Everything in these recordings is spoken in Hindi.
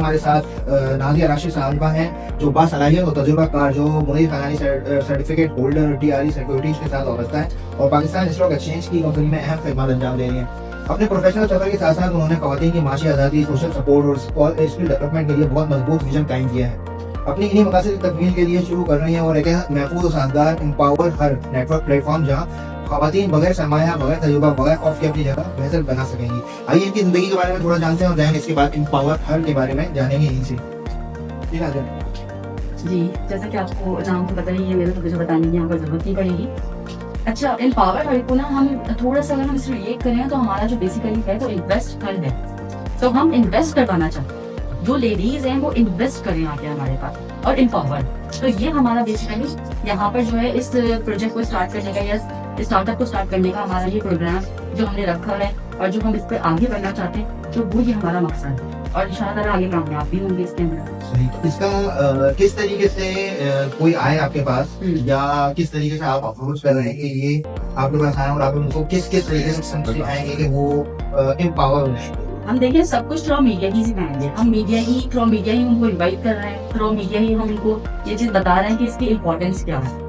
हमारे साथ नादिया राशिद साहिबा हैं, जो बासलाहियत और तजुर्बाकार, जो Munir Khanani certificate holder TRE securities के साथ वाबस्ता है और पाकिस्तान स्टॉक एक्सचेंज की कंपनी में अहम खिदमत अंजाम दे रही हैं। अपने प्रोफेशनल सफर के साथ साथ उन्होंने खवातीन की माशी आज़ादी, सोशल सपोर्ट और स्किल डेवलपमेंट के लिए बहुत मजबूत विजन कायम किया है। अपनी इन्हीं मकासद की तकमील के लिए शुरू कर रही हैं और एक महफूज और साजगार एम्पावर हर नेटवर्क प्लेटफॉर्म जहाँ खवातीन बगैर सरमाया, बगैर तजुर्बा, बगैर खौफ के अपनी जगह बेहतर बना सकेंगी। आइए इनकी जिंदगी के बारे में थोड़ा जानते हैं और जाएंगे इसके बाद एम्पावर हर के बारे में जानेंगे इनसे। जी, जैसा कि आपको नाम तो पता ही है, मेरे तो मुझे बताने की यहाँ पर जरूरत नहीं पड़ेगी। अच्छा, एम्पावर हर को ना हम थोड़ा सा अगर हम इसे रिलेट करें तो हमारा जो बेसिकली है तो इन्वेस्ट हर है। तो हम इन्वेस्ट करवाना चाहते हैं, जो लेडीज हैं वो इन्वेस्ट करें आके हमारे पास और एम्पावर। तो ये हमारा बेसिकली यहाँ पर जो है इस प्रोजेक्ट को स्टार्ट करने का या स्टार्टअप को स्टार्ट करने का हमारा ये प्रोग्राम जो हमने रखा है और जो हम इस पर आगे बढ़ना चाहते हैं, तो वो ये हमारा मकसद है और इंशाअल्लाह आगे कामयाब भी होंगे इसके अंदर। सही। तो इसका किस तरीके से कोई आए आपके पास या किस तरीके से आप अप्रोच कर रहे हैं कि ये आपके पास आए और आप उनको किस किस तरीके से समझाएंगे कि वो एम्पावर हो? हम देखें सब कुछ थ्रू मीडिया ही सिखाएंगे। हम मीडिया ही उनको इनवाइट कर रहे हैं, थ्रू मीडिया ही हम उनको ये चीज बता रहे हैं कि इसकी इम्पोर्टेंस क्या है।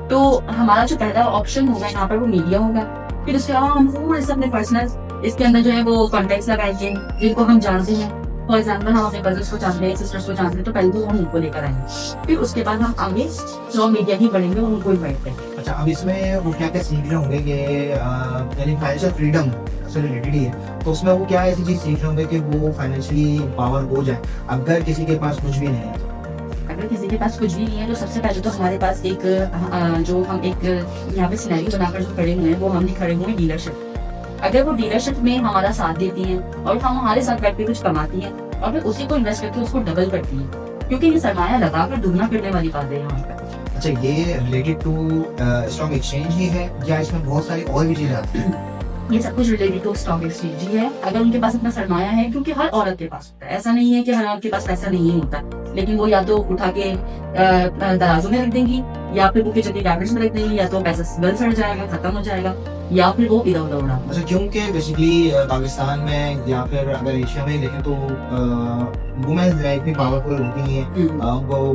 तो हमारा जो पहला ऑप्शन होगा यहाँ पर वो मीडिया होगा। फिर उसके अलावा हम थोड़े से अपने पर्सनल इसके अंदर जो है वो कॉन्टेक्ट लगाएंगे जिनको हम जानते हैं। फॉर एग्जाम्पल हम अपने कजन्स को जानते हैं, सिस्टर्स को जानते हैं, तो पहले तो हम उनको लेकर आएंगे, फिर उसके बाद हम आगे थ्रू मीडिया ही बढ़ेंगे और उनको इन्वाइट करेंगे। अच्छा, अब इसमें वो क्या क्या सीख रहे होंगे कि यानी फाइनेंशियल फ्रीडम से रिलेटेड ही है, तो उसमें वो क्या ऐसी चीज सीख रहे होंगे कि वो फाइनेंशियली पावर हो जाए अगर किसी के पास कुछ भी नहीं है? अगर किसी के पास कुछ भी नहीं है तो सबसे पहले तो हमारे पास एक जो हम एक यहाँ पे सिनेरियो बनाकर जो खड़े हुए हैं वो हमने खड़े हुए हैं डीलरशिप। अगर वो डीलरशिप में हमारा साथ देती हैं और हम हमारे साथ बैठ के कुछ कमाती हैं और फिर उसी को इन्वेस्ट करके उसको डबल करती हैं, क्योंकि ये सरमाया लगाकर दुगना करने वाली बात है यहाँ पे। अच्छा, ये रिलेटेड टू स्टॉक एक्सचेंज ही है या इसमें बहुत सारी और भी चीजें आती हैं? ये सब कुछ रिलेटेड टू स्टॉक एक्सचेंज ही है। अगर उनके पास इतना सरमाया है, क्योंकि हर औरत के पास होता है, ऐसा नहीं है कि हर औरत के पास पैसा नहीं होता, लेकिन वो या तो उठा के दराजों में रख देंगी या फिर वो किचन के कैबिनेट्स में रख देंगी, या तो पैसा गल सड़ जाएगा, खत्म हो जाएगा, या फिर वो इधर उधर उड़ा। अच्छा, क्योंकि बेसिकली पाकिस्तान में या फिर अगर एशिया में देखें तो वुमेन इतनी पावरफुल होती हैं, उनको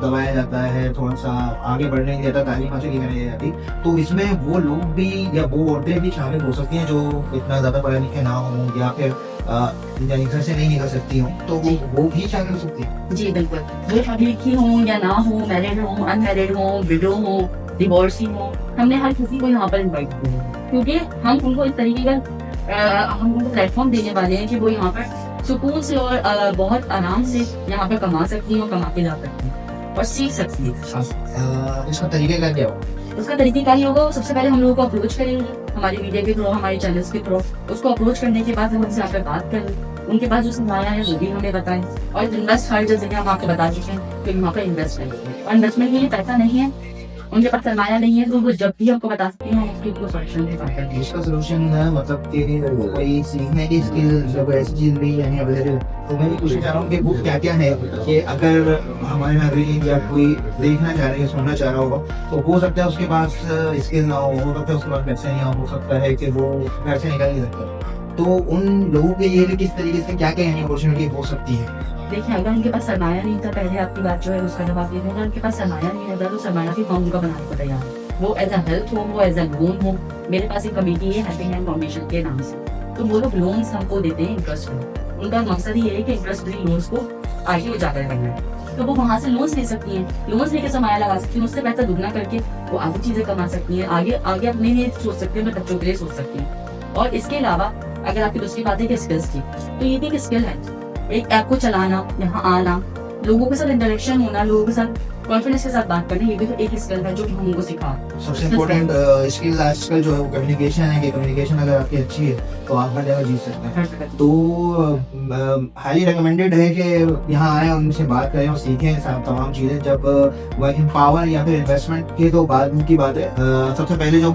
दबाया जाता है, थोड़ा सा आगे बढ़ने नहीं देता, तालीम हासिल नहीं करने जाती। तो इसमें वो लोग भी या वो औरतें भी शामिल हो सकती हैं जो इतना ज्यादा पढ़े लिखे ना हो या फिर यानी घर से नहीं निकल सकती हूँ, तो वो भी शामिल हो सकती है? जी बिल्कुल, वो पढ़ी लिखी हो या ना हो, मैरिड हो, अनमैरिड हो, विडो हो, डिवोर्सी हो, हमने हर किसी को यहाँ पर इनवाइट किया है, क्योंकि हम उनको इस तरीके का हम उनको प्लेटफॉर्म देने वाले हैं कि वो यहाँ पर सुकून से और बहुत आराम से यहाँ पर कमा सकती हैं और कमा के ला सकती हैं और सीख सकती हैं। इसका तरीका क्या होगा? उसका तरीका क्या ही होगा? सबसे पहले हम लोगों को अप्रोच करेंगे हमारी मीडिया के थ्रू, हमारे चैनल्स के थ्रू। उसको अप्रोच करने के बाद हम उनसे यहाँ पे बात करें, उनके पास जो सरमाया है वो भी हमें बताएं और इन्वेस्ट हर जगह हम आपको बता चुके हैं कि वहाँ पे इन्वेस्ट करेंगे और इन्वेस्टमेंट के लिए पैसा नहीं है, उनके पास सरमाया नहीं है, तो वो जब भी हमको बता सकते हैं हम उसकी सोल्यूशन भी बात करते हैं। इसका सोल्यूशन है मतलब कि कोई सीखने की स्किल जब ऐसी चीज भी यानी अवेलेबल, तो मैं भी पूछना चाह रहा हूँ कि वो क्या क्या है कि अगर हमारे नागरिक या कोई देखना चाह रहे हैं, सुनना चाह रहा होगा, तो हो सकता है उसके पास स्किल ना हो सकता है उसके पास पैसे नहीं हो सकता है कि वो घर से निकल नहीं सकता, तो उन लोगों के लिए किस तरीके से क्या क्या यानी अपॉर्चुनिटी हो सकती है? देखिए, अगर उनके पास सरमाया नहीं था, पहले आपकी बात जो है उसका जवाब ये है, उनके पास सरमाया नहीं होता तो सरमाया भी हम उनका बनाने को तैयार है। वो एज अ हेल्प हो, वो एज अ लोन हो। मेरे पास एक कमेटी है हेल्पिंग हैंड फाउंडेशन के नाम से, तो वो लोग लोन्स हमको देते हैं इंटरेस्ट में। उनका मकसद ये है कि इंटरेस्ट फ्री लोन्स को आगे उजागर करना है, तो वो वहाँ से लोन्स ले सकती हैं, लोन्स लेके सरमाया लगा सकती हैं, उससे पैसा दुगना करके वो आगे चीजें कमा सकती हैं, आगे आगे अपने लिए सोच सकती हैं, अपने बच्चों के लिए सोच सकती हैं। और इसके अलावा अगर आपकी दूसरी बात है कि स्किल्स की, तो ये भी एक स्किल है, एक ऐप को चलाना, यहाँ आना, लोगों के साथ इंटरेक्शन होना, लोगों के साथ कॉन्फिडेंस के साथ बात करना, ये भी तो एक स्किल है जो हम उनको सिखा। सबसे इम्पोर्टेंट स्किल आजकल जो है वो कम्युनिकेशन है कि कम्युनिकेशन अगर आपकी अच्छी है तो आप हर जगह जीत सकते हैं। तो हाईली रिकमेंडेड है कि यहाँ आए और उनसे बात करें और सीखें तमाम चीज़ें। जब वह एम्पावर या फिर इन्वेस्टमेंट की तो बाद की बात है, सबसे पहले जो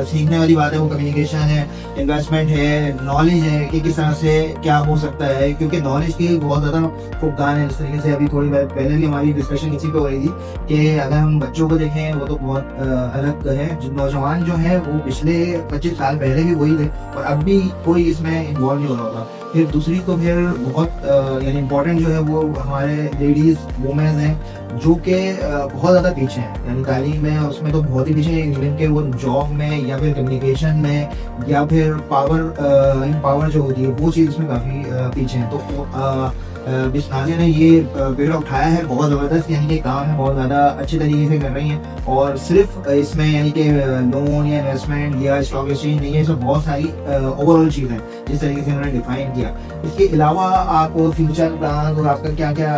सीखने वाली बात है वो कम्युनिकेशन है, इन्वेस्टमेंट है, नॉलेज है कि किस तरह से क्या हो सकता है, क्योंकि नॉलेज की बहुत ज़्यादा फुकदान है। इस तरीके से अभी थोड़ी देर पहले भी हमारी डिस्कशन इसी पे हो रही थी कि अगर हम बच्चों को देखें वो तो बहुत अलग है, नौजवान जो है वो पिछले 25 साल पहले भी वही थे और अब भी कोई इसमें इन्वॉल्व नहीं हो रहा होता। फिर दूसरी तो फिर बहुत यानी इम्पोर्टेंट जो है वो हमारे लेडीज़ वुमेन हैं जो कि बहुत ज़्यादा पीछे हैं, यानी तालीम में उसमें तो बहुत ही पीछे हैं, इवन के वो जॉब में या फिर कम्युनिकेशन में या फिर पावर जो होती है वो चीज़ में काफ़ी पीछे हैं। तो मिस नाज़िया ने ये बेड़ा उठाया है बहुत ज़बरदस्त, यानी कि काम है बहुत ज़्यादा अच्छे तरीके से कर रही हैं। और सिर्फ इसमें यानी कि लोन या इन्वेस्टमेंट या स्टॉक एक्सचेंज नहीं है, इसमें बहुत सारी ओवरऑल चीज़ें जिस तरीके से उन्होंने डिफाइन किया। इसके अलावा आप फ्यूचर प्लान और आपका क्या क्या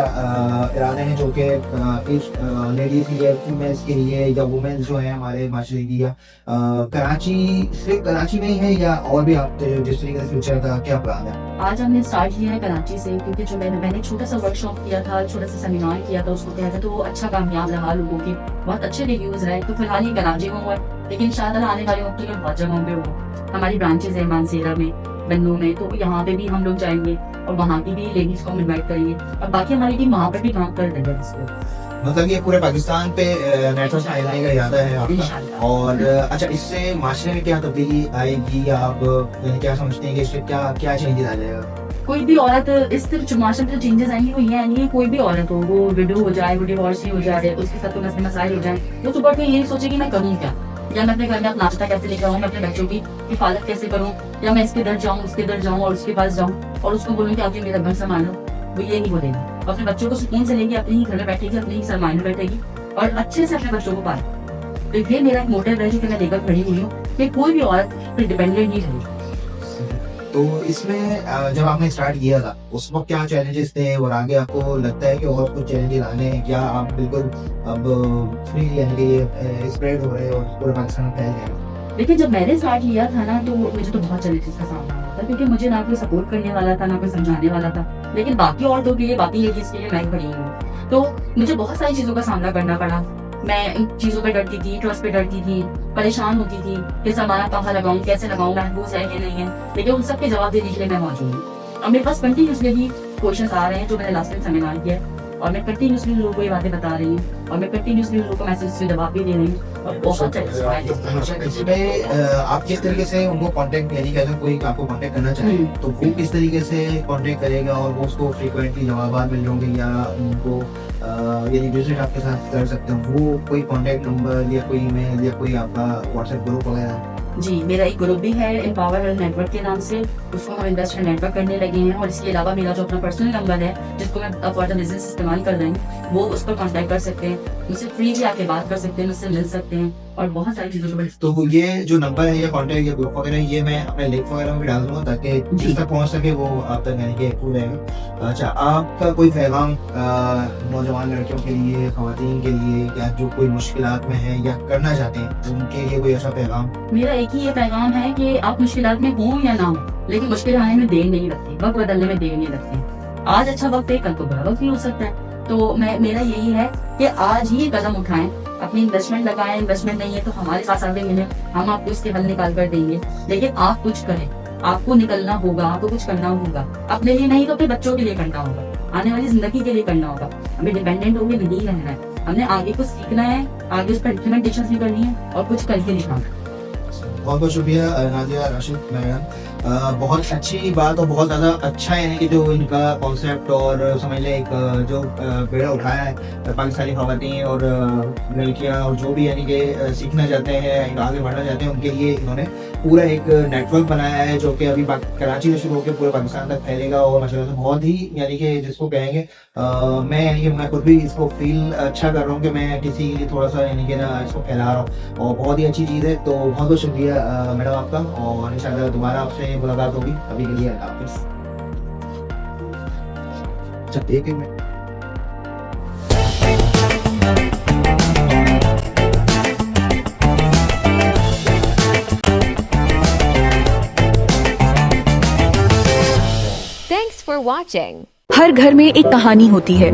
इरादे हैं जो कि इस लेडीज़ के लिए, फीमेल्स के लिए या वुमेन्स जो हैं हमारे माशरे की, या कराची, सिर्फ कराची में ही है या और भी आप जिस तरीके से फ्यूचर का क्या प्लान है? आज हमने स्टार्ट किया है कराची से, क्योंकि जो मैंने छोटा सा वर्कशॉप किया था, छोटा सा सेमिनार किया था उसको किया था, तो वो अच्छा कामयाब रहा, लोगों के बहुत अच्छे रिव्यूज रहे। तो फिलहाल ये कराची में हुआ, लेकिन इंशाल्लाह आने वाले वक्त में बहुत जगहों पे हो। हमारी ब्रांचेज है मानसेरा में, बन्नू में, तो यहाँ पे भी हम लोग जाएंगे और वहाँ की भी लेडीज को हम इन्वाइट करेंगे, और बाकी हमारी टीम वहाँ पे भी काम कर रही है इसको। मतलब ये पूरे पाकिस्तान पे नेटवर्क फैलाने का इरादा है आपका? इंशाल्लाह। और अच्छा, इससे माशरे में क्या तब्दीली आएगी या आप यानी क्या समझते हैं कि इससे क्या क्या चेंजेस आ जाएगा? कोई भी औरत इस तरह माशरे में जो चेंजेस आएंगे वो ये आएंगे, कोई भी औरत हो, वो विडो हो जाए, वो डिवोर्सी हो जाए, उसके साथ कोई मसाइल हो जाए, वो सुबह के यही सोचे कि मैं करूँ क्या, या मैं अपने घर में अपना नाश्ता कैसे लेकर आऊँ, मैं अपने बच्चों की हिफाजत कैसे करूँ, या मैं इसके दर जाऊँ, उसके दर जाऊँ और उसके पास जाऊँ और उसको बोलूँ कि आप मेरा घर संभालो। वो ये नहीं बोलेगी, अपने बच्चों को सुकून से लेंगे, अपने ही घर में बैठेगी, अपने ही सरमाए में बैठेगी और अच्छे से अपने बच्चों को पाले। तो ये मेरा एक मोटिव है जो कि मैं लेकर खड़ी हुई हूँ कि कोई भी औरत फिर डिपेंडेंट नहीं रहे। तो इसमें जब आपने स्टार्ट किया था उस वक्त क्या चैलेंजेस थे और आगे आपको लगता है कि और कुछ चैलेंजेस आने हैं क्या? आप बिल्कुल अब फ्री यानी कि ये स्प्रेड हो रहे हैं और पूरे पाकिस्तान में फैल गए? देखिए, जब मैंने स्टार्ट किया था ना, तो मुझे तो बहुत चैलेंजेस का सामना हुआ था, क्योंकि मुझे ना कोई सपोर्ट करने वाला था, ना कोई समझाने वाला था। लेकिन बाकी औरतों के लिए, बाकी लेडीज के लिए मैं खड़ी हूँ, तो मुझे बहुत सारी चीजों का सामना करना पड़ा। मैं इन चीजों पे डरती थी, ट्रस्ट पे डरती थी, परेशान होती थी कि सामान कहाँ लगाऊं, कैसे लगाऊं, महफूज है कि नहीं है। लेकिन उन सब के जवाब देने के लिए मैं मौजूद हूँ। अब मेरे पास कंटिन्यूसली भी क्वेश्चन आ रहे हैं जो मैंने लास्ट टाइम सेमिनार किया, और मैं कंटिन्यूसली लोगों को ये बातें बता रही हूँ, और मैं कंटिन्यूसली लोगों को मैसेज से जवाब भी दे रही हूँ, और बहुत इसमें आप किस तरीके से उनको कांटेक्ट, यानी कि अगर कोई आपको कांटेक्ट करना चाहे तो वो किस तरीके से कांटेक्ट करेगा और वो उसको फ्रीक्वेंटली जवाब मिल होंगे या उनको यानी विजिट आपके साथ कर सकते हो? वो कोई कांटेक्ट नंबर या कोई ईमेल या कोई आपका व्हाट्सएप ग्रुप वगैरह? जी, मेरा एक ग्रुप भी है एम्पावर नेटवर्क के नाम से, उसको हम इन्वेस्टर नेटवर्क करने लगे हैं। और इसके अलावा मेरा जो अपना पर्सनल नंबर है जिसको मैं फॉर द बिजनेस इस्तेमाल कर रही हूँ, वो उस पर कांटेक्ट कर सकते हैं, मुझसे फ्री भी आके बात कर सकते हैं, मुझसे मिल सकते हैं और बहुत सारी चीजों को। तो ये जो नंबर है या कांटेक्ट या ग्रुप वगैरह, ये मैं अपने लिंक वगैरह में भी डाल दूंगा ताकि जिस तक पहुंच सके वो आप तक यानी कि एक्टिव रहेगा। अच्छा, आपका कोई पैगाम नौजवान लड़कियों के लिए, खवातीन के लिए, या जो कोई मुश्किलात में है या करना चाहते हैं उनके लिए कोई ऐसा पैगाम? मेरा एक ही ये पैगाम है कि आप मुश्किलात में हो या ना हो, लेकिन मुश्किल आने में देर नहीं लगती, वक्त बदलने में देर नहीं लगती। आज अच्छा वक्त है, कल को बुरा वक्त भी हो सकता है। तो मेरा यही है कि आज ही कदम उठाएं, अपनी इन्वेस्टमेंट लगाएं। इन्वेस्टमेंट नहीं है तो हमारे साथ आगे मिले, हम आपको इसके हल निकाल कर देंगे, लेकिन आप कुछ करें, आपको निकलना होगा, आपको कुछ करना होगा, अपने लिए नहीं तो अपने बच्चों के लिए करना होगा, आने वाली जिंदगी के लिए करना होगा। हमें डिपेंडेंट होकर नहीं रहना है, हमने आगे कुछ सीखना है, आगे उस पर इम्प्लीमेंटेशन भी करनी है और कुछ करके दिखाना है। बहुत बहुत शुक्रिया नाज़िया राशिद मैडम, बहुत अच्छी बात और बहुत ज़्यादा अच्छा है, यानी कि जो इनका कॉन्सेप्ट और समझ लें एक जो बेड़ा उठाया है पाकिस्तानी ख़वातीन और लड़कियाँ और जो भी यानी कि सीखना चाहते हैं, आगे बढ़ना चाहते हैं, उनके लिए इन्होंने पूरा एक नेटवर्क बनाया है जो कि अभी कराची से शुरू होकर पूरे पाकिस्तान तक फैलेगा। और माशाल्लाह से बहुत ही यानी कि जिसको कहेंगे मैं यानी कि मैं खुद भी इसको फील अच्छा कर रहा हूँ कि मैं किसी के लिए थोड़ा सा यानी कि ना इसको फैला रहा हूँ, और बहुत ही अच्छी चीज़ है। तो बहुत बहुत शुक्रिया मैडम आपका, और इंशाल्लाह दोबारा आपसे मुलाकात होगी। अभी के लिए अल्लाह हाफिज़। अच्छा, एक मिनट। Thanks for watching. हर घर में एक कहानी होती है,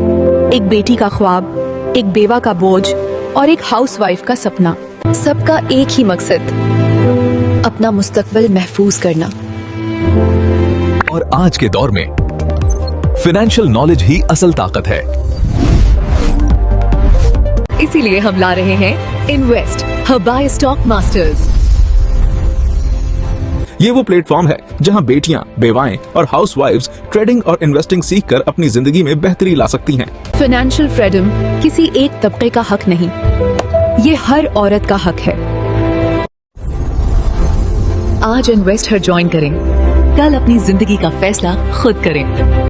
एक बेटी का ख्वाब, एक बेवा का बोझ और एक हाउसवाइफ का सपना। सबका एक ही मकसद, अपना मुस्तकबिल महफूज करना। और आज के दौर में फाइनेंशियल नॉलेज ही असल ताकत है। इसीलिए हम ला रहे हैं Invest Hub by Stock Masters. ये वो प्लेटफॉर्म है जहां बेटियां, बेवाएं और हाउसवाइफ्स ट्रेडिंग और इन्वेस्टिंग सीखकर अपनी जिंदगी में बेहतरी ला सकती हैं। फाइनेंशियल फ्रीडम किसी एक तबके का हक नहीं, ये हर औरत का हक है। आज इन्वेस्ट हर ज्वाइन करें, कल अपनी जिंदगी का फैसला खुद करें।